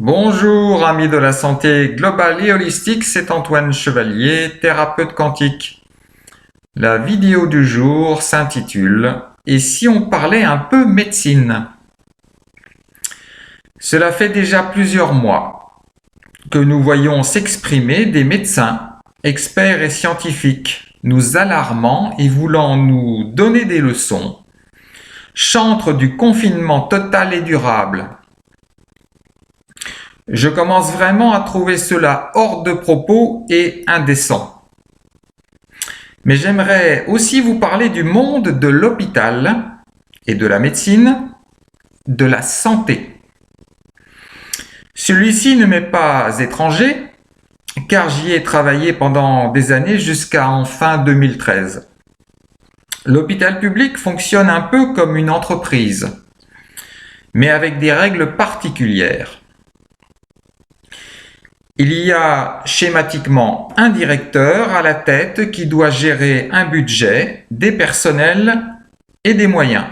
Bonjour amis de la santé globale et holistique, c'est Antoine Chevalier, thérapeute quantique. La vidéo du jour s'intitule « Et si on parlait un peu médecine ?» Cela fait déjà plusieurs mois que nous voyons s'exprimer des médecins, experts et scientifiques, nous alarmant et voulant nous donner des leçons, chantres du confinement total et durable. Je commence vraiment à trouver cela hors de propos et indécent. Mais j'aimerais aussi vous parler du monde de l'hôpital et de la médecine, de la santé. Celui-ci ne m'est pas étranger, car j'y ai travaillé pendant des années jusqu'en fin 2013. L'hôpital public fonctionne un peu comme une entreprise, mais avec des règles particulières. Il y a schématiquement un directeur à la tête qui doit gérer un budget, des personnels et des moyens.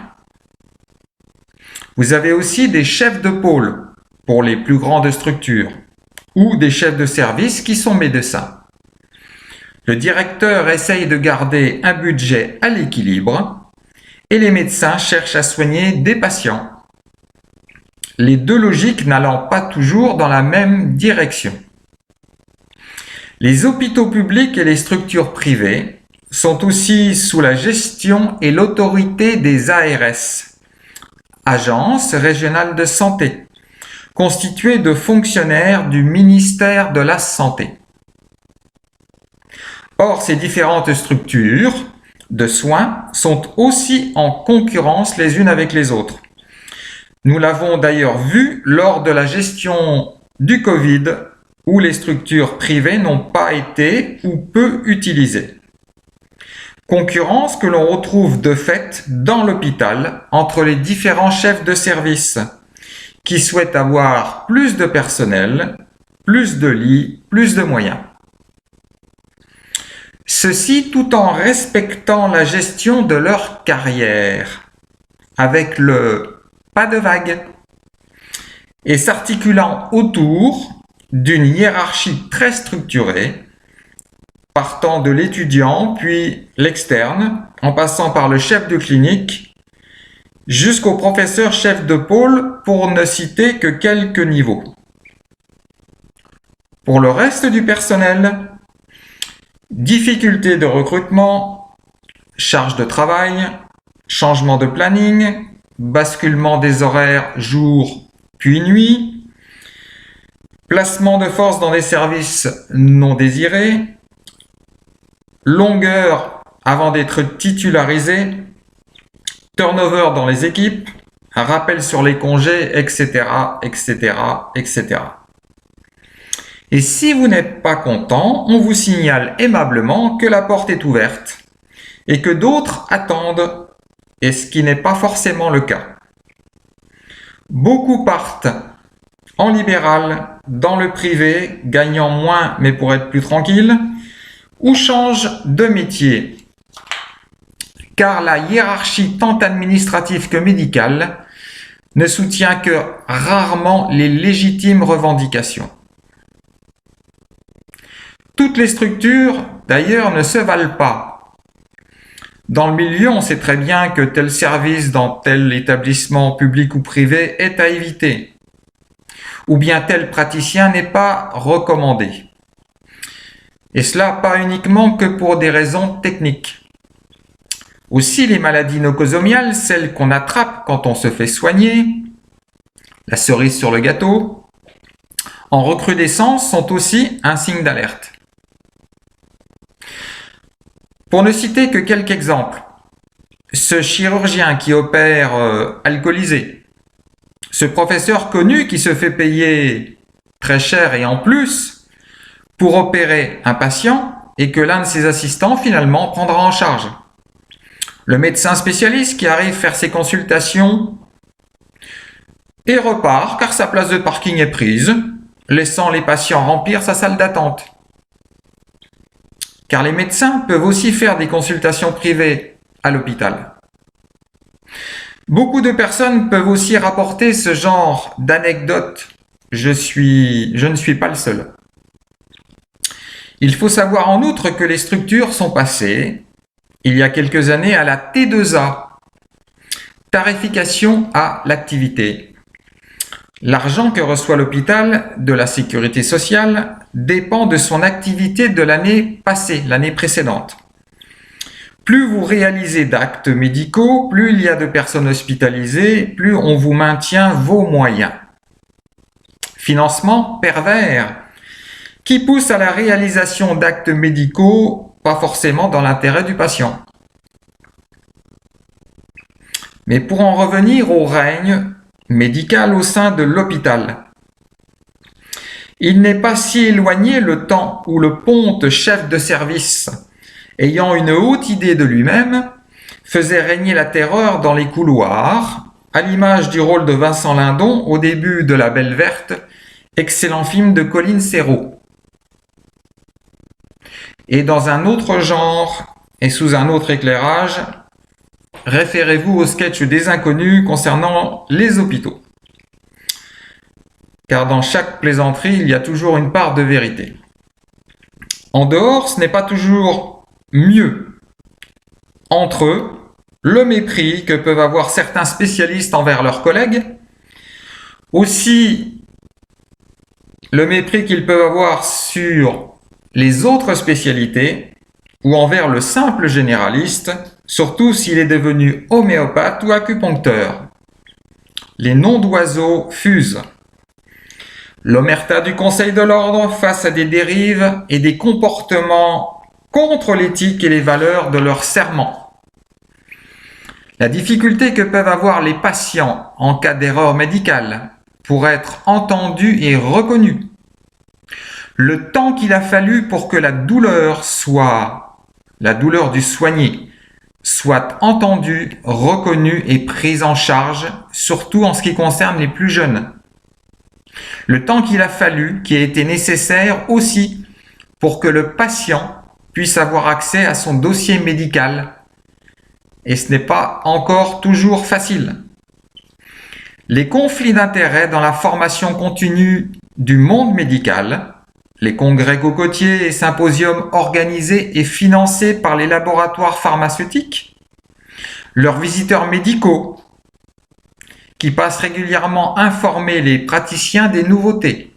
Vous avez aussi des chefs de pôle pour les plus grandes structures ou des chefs de service qui sont médecins. Le directeur essaye de garder un budget à l'équilibre et les médecins cherchent à soigner des patients. Les deux logiques n'allant pas toujours dans la même direction. Les hôpitaux publics et les structures privées sont aussi sous la gestion et l'autorité des ARS, Agences régionales de santé, constituées de fonctionnaires du ministère de la Santé. Or, ces différentes structures de soins sont aussi en concurrence les unes avec les autres. Nous l'avons d'ailleurs vu lors de la gestion du Covid, où les structures privées n'ont pas été ou peu utilisées. Concurrence que l'on retrouve de fait dans l'hôpital entre les différents chefs de service qui souhaitent avoir plus de personnel, plus de lits, plus de moyens. Ceci tout en respectant la gestion de leur carrière, avec le pas de vague, et s'articulant autour d'une hiérarchie très structurée, partant de l'étudiant, puis l'externe, en passant par le chef de clinique, jusqu'au professeur chef de pôle, pour ne citer que quelques niveaux. Pour le reste du personnel, difficultés de recrutement, charge de travail, changement de planning, basculement des horaires jour puis nuit, placement de force dans des services non désirés, longueur avant d'être titularisé, turnover dans les équipes, un rappel sur les congés, etc., etc., etc. Et si vous n'êtes pas content, on vous signale aimablement que la porte est ouverte et que d'autres attendent, et ce qui n'est pas forcément le cas. Beaucoup partent en libéral, dans le privé, gagnant moins mais pour être plus tranquille, ou changent de métier. Car la hiérarchie tant administrative que médicale ne soutient que rarement les légitimes revendications. Toutes les structures, d'ailleurs, ne se valent pas. Dans le milieu, on sait très bien que tel service dans tel établissement public ou privé est à éviter, ou bien tel praticien n'est pas recommandé. Et cela pas uniquement que pour des raisons techniques. Aussi, les maladies nosocomiales, celles qu'on attrape quand on se fait soigner, la cerise sur le gâteau, en recrudescence, sont aussi un signe d'alerte. Pour ne citer que quelques exemples, ce chirurgien qui opère alcoolisé, ce professeur connu qui se fait payer très cher et en plus pour opérer un patient et que l'un de ses assistants finalement prendra en charge. Le médecin spécialiste qui arrive faire ses consultations et repart car sa place de parking est prise, laissant les patients remplir sa salle d'attente. Car les médecins peuvent aussi faire des consultations privées à l'hôpital. Beaucoup de personnes peuvent aussi rapporter ce genre d'anecdotes je ne suis pas le seul. Il faut savoir en outre que les structures sont passées, il y a quelques années, à la T2A, tarification à l'activité. L'argent que reçoit l'hôpital de la sécurité sociale dépend de son activité de l'année passée, l'année précédente. Plus vous réalisez d'actes médicaux, plus il y a de personnes hospitalisées, plus on vous maintient vos moyens. Financement pervers qui pousse à la réalisation d'actes médicaux, pas forcément dans l'intérêt du patient. Mais pour en revenir au règne médical au sein de l'hôpital, il n'est pas si éloigné le temps où le ponte chef de service, ayant une haute idée de lui-même, faisait régner la terreur dans les couloirs, à l'image du rôle de Vincent Lindon au début de La Belle Verte, excellent film de Colin Serrault. Et dans un autre genre et sous un autre éclairage, référez-vous au sketch des Inconnus concernant les hôpitaux. Car dans chaque plaisanterie, il y a toujours une part de vérité. En dehors, ce n'est pas toujours mieux. Entre eux, le mépris que peuvent avoir certains spécialistes envers leurs collègues, aussi le mépris qu'ils peuvent avoir sur les autres spécialités ou envers le simple généraliste, surtout s'il est devenu homéopathe ou acupuncteur. Les noms d'oiseaux fusent. L'omerta du Conseil de l'ordre face à des dérives et des comportements contre l'éthique et les valeurs de leur serment. La difficulté que peuvent avoir les patients en cas d'erreur médicale pour être entendus et reconnus. Le temps qu'il a fallu pour que la douleur du soigné, soit entendue, reconnue et prise en charge, surtout en ce qui concerne les plus jeunes. Le temps qu'il a fallu, qui a été nécessaire aussi pour que le patient puisse avoir accès à son dossier médical. Et ce n'est pas encore toujours facile. Les conflits d'intérêts dans la formation continue du monde médical, les congrès cocotiers et symposiums organisés et financés par les laboratoires pharmaceutiques, leurs visiteurs médicaux qui passent régulièrement informer les praticiens des nouveautés,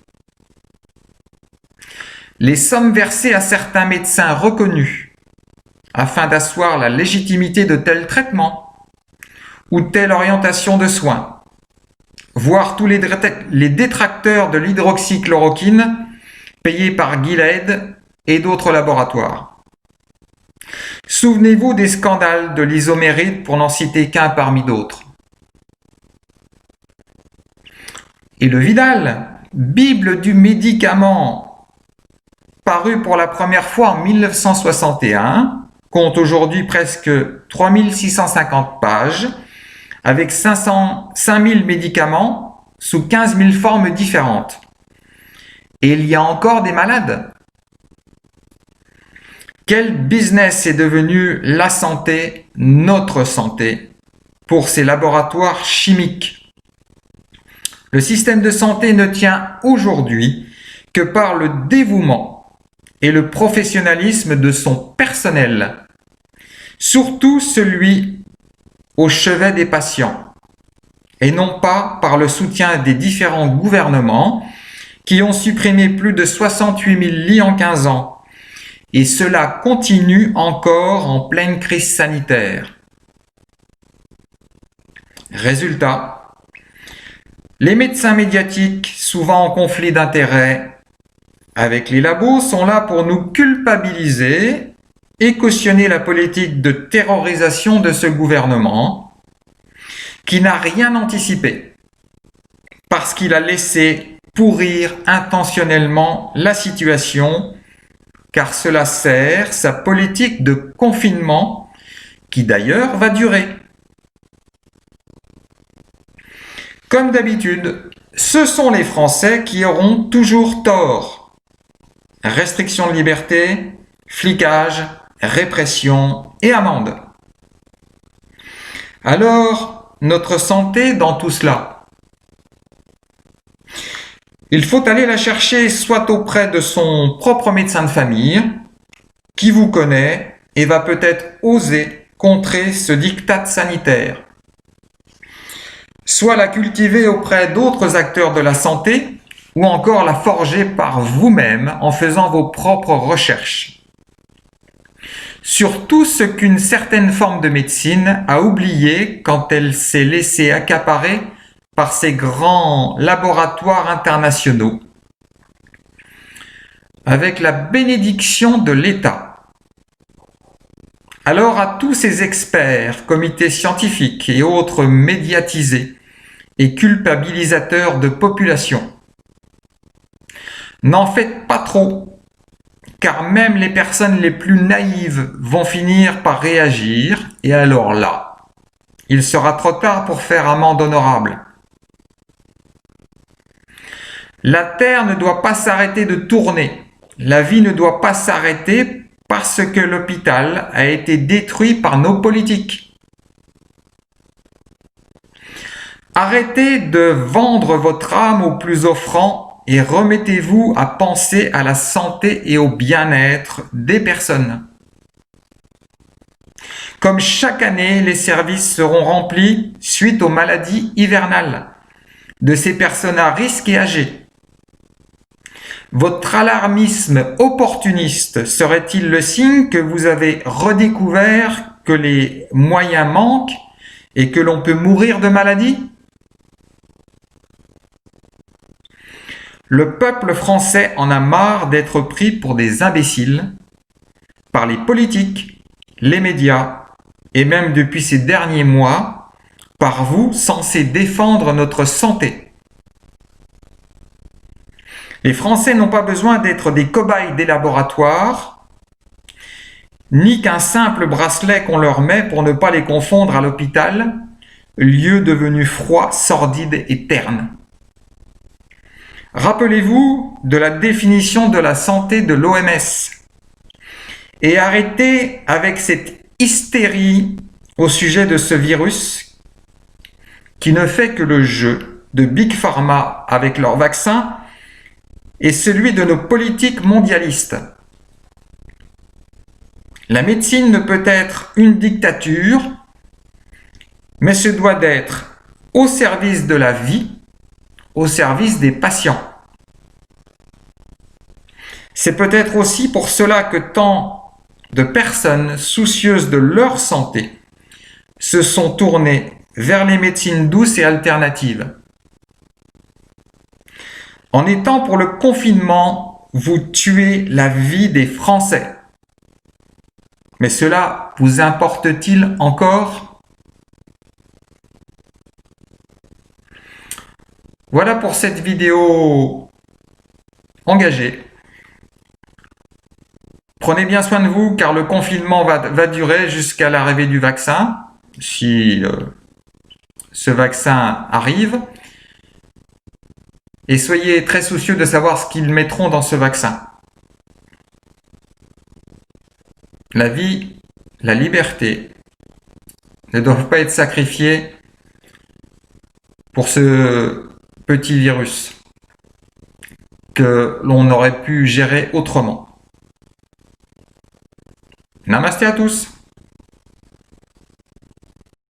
les sommes versées à certains médecins reconnus afin d'asseoir la légitimité de tel traitement ou telle orientation de soins, voire tous les détracteurs de l'hydroxychloroquine payés par Gilead et d'autres laboratoires. Souvenez-vous des scandales de l'isoméride pour n'en citer qu'un parmi d'autres. Et le Vidal, Bible du médicament, paru pour la première fois en 1961, compte aujourd'hui presque 3650 pages, avec 5000 médicaments sous 15 000 formes différentes. Et il y a encore des malades. Quel business est devenu la santé, notre santé, pour ces laboratoires chimiques? Le système de santé ne tient aujourd'hui que par le dévouement et le professionnalisme de son personnel, surtout celui au chevet des patients, et non pas par le soutien des différents gouvernements qui ont supprimé plus de 68 000 lits en 15 ans. Et cela continue encore en pleine crise sanitaire. Résultat, les médecins médiatiques, souvent en conflit d'intérêts avec les labos, sont là pour nous culpabiliser et cautionner la politique de terrorisation de ce gouvernement qui n'a rien anticipé parce qu'il a laissé pourrir intentionnellement la situation, car cela sert sa politique de confinement qui d'ailleurs va durer. Comme d'habitude, ce sont les Français qui auront toujours tort. Restriction de liberté, flicage, répression et amende. Alors, notre santé dans tout cela? Il faut aller la chercher soit auprès de son propre médecin de famille, qui vous connaît et va peut-être oser contrer ce diktat sanitaire, soit la cultiver auprès d'autres acteurs de la santé, ou encore la forger par vous-même en faisant vos propres recherches. Sur tout ce qu'une certaine forme de médecine a oublié quand elle s'est laissée accaparer par ces grands laboratoires internationaux, avec la bénédiction de l'État. Alors à tous ces experts, comités scientifiques et autres médiatisés et culpabilisateurs de population, n'en faites pas trop, car même les personnes les plus naïves vont finir par réagir, et alors là, il sera trop tard pour faire amende honorable. La Terre ne doit pas s'arrêter de tourner, la vie ne doit pas s'arrêter parce que l'hôpital a été détruit par nos politiques. Arrêtez de vendre votre âme au plus offrant et remettez-vous à penser à la santé et au bien-être des personnes. Comme chaque année, les services seront remplis suite aux maladies hivernales de ces personnes à risque et âgées. Votre alarmisme opportuniste serait-il le signe que vous avez redécouvert que les moyens manquent et que l'on peut mourir de maladie ? Le peuple français en a marre d'être pris pour des imbéciles par les politiques, les médias et même depuis ces derniers mois, par vous censés défendre notre santé. Les Français n'ont pas besoin d'être des cobayes des laboratoires, ni qu'un simple bracelet qu'on leur met pour ne pas les confondre à l'hôpital, lieu devenu froid, sordide et terne. Rappelez-vous de la définition de la santé de l'OMS et arrêtez avec cette hystérie au sujet de ce virus qui ne fait que le jeu de Big Pharma avec leurs vaccins et celui de nos politiques mondialistes. La médecine ne peut être une dictature, mais se doit d'être au service de la vie, au service des patients. C'est peut-être aussi pour cela que tant de personnes soucieuses de leur santé se sont tournées vers les médecines douces et alternatives. En étant pour le confinement, vous tuez la vie des Français. Mais cela vous importe-t-il encore ? Voilà pour cette vidéo engagée. Prenez bien soin de vous car le confinement va durer jusqu'à l'arrivée du vaccin, si ce vaccin arrive. Et soyez très soucieux de savoir ce qu'ils mettront dans ce vaccin. La vie, la liberté ne doivent pas être sacrifiées pour ce petit virus que l'on aurait pu gérer autrement. Namasté à tous!